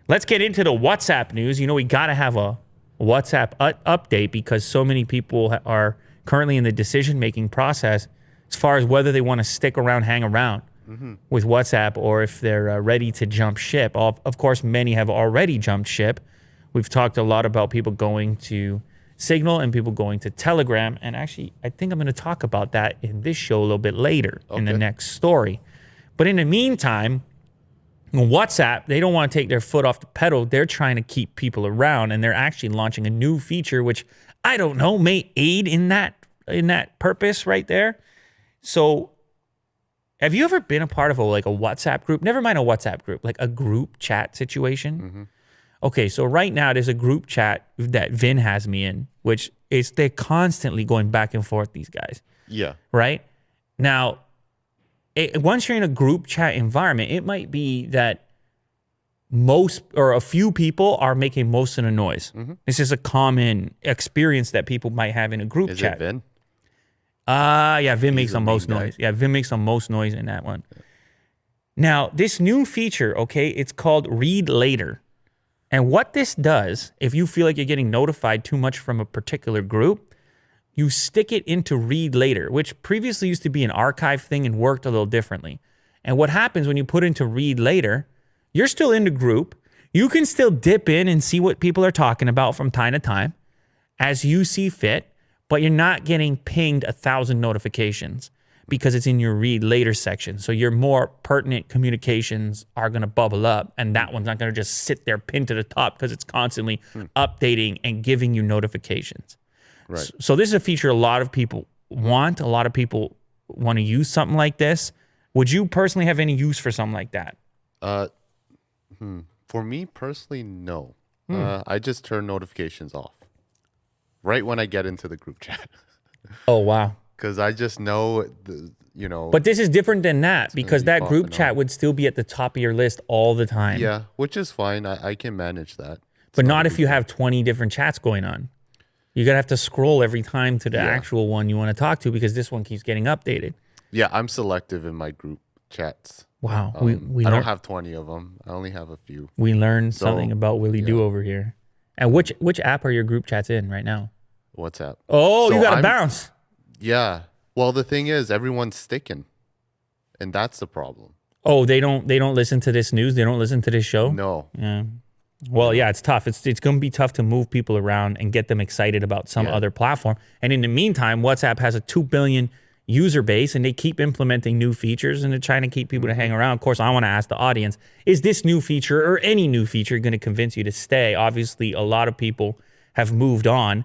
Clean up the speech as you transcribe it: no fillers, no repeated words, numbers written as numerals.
Let's get into the WhatsApp news. You know, we got to have a WhatsApp update because so many people are currently in the decision-making process as far as whether they want to stick around, hang around with WhatsApp, or if they're ready to jump ship. Of course, many have already jumped ship. We've talked a lot about people going to Signal and people going to Telegram. And actually, I think I'm going to talk about that in this show a little bit later in the next story. But in the meantime, WhatsApp, they don't want to take their foot off the pedal. They're trying to keep people around, and they're actually launching a new feature, which I don't know, may aid in that purpose right there. So have you ever been a part of a WhatsApp group? Never mind a WhatsApp group, like a group chat situation. Okay, so right now there's a group chat that Vin has me in, which is they're constantly going back and forth, these guys. Yeah. Right? Now, once you're in a group chat environment, it might be that most or a few people are making most of the noise. This is a common experience that people might have in a group chat. Is it Vin? Yeah, Vin makes the most noise. Yeah, Vin makes the most noise in that one. Yeah. Now, this new feature, okay, it's called Read Later. And what this does, if you feel like you're getting notified too much from a particular group, you stick it into Read Later, which previously used to be an archive thing and worked a little differently. And what happens when you put into Read Later, you're still in the group. You can still dip in and see what people are talking about from time to time as you see fit, but you're not getting pinged 1,000 notifications because it's in your Read Later section. So your more pertinent communications are going to bubble up, and that one's not going to just sit there pinned to the top because it's constantly updating and giving you notifications. Right. So this is a feature a lot of people want. A lot of people want to use something like this. Would you personally have any use for something like that? For me personally, no. I just turn notifications off right when I get into the group chat. Oh, wow. Because I just know, But this is different than that because that group chat would still be at the top of your list all the time. Yeah, which is fine. I can manage that. But not if you have 20 different chats going on. You're going to have to scroll every time to the actual one you want to talk to because this one keeps getting updated. Yeah, I'm selective in my group chats. Wow. I don't have 20 of them. I only have a few. We learned something about Willie Do over here. And which app are your group chats in right now? WhatsApp. Oh, so you got to bounce. Yeah. Well, the thing is, everyone's sticking, and that's the problem. Oh, they don't listen to this news. They don't listen to this show. No. Yeah. Well, yeah, it's tough. It's going to be tough to move people around and get them excited about some other platform. And in the meantime, WhatsApp has a 2 billion user base, and they keep implementing new features, and they're trying to keep people to hang around. Of course, I want to ask the audience: is this new feature or any new feature going to convince you to stay? Obviously, a lot of people have moved on.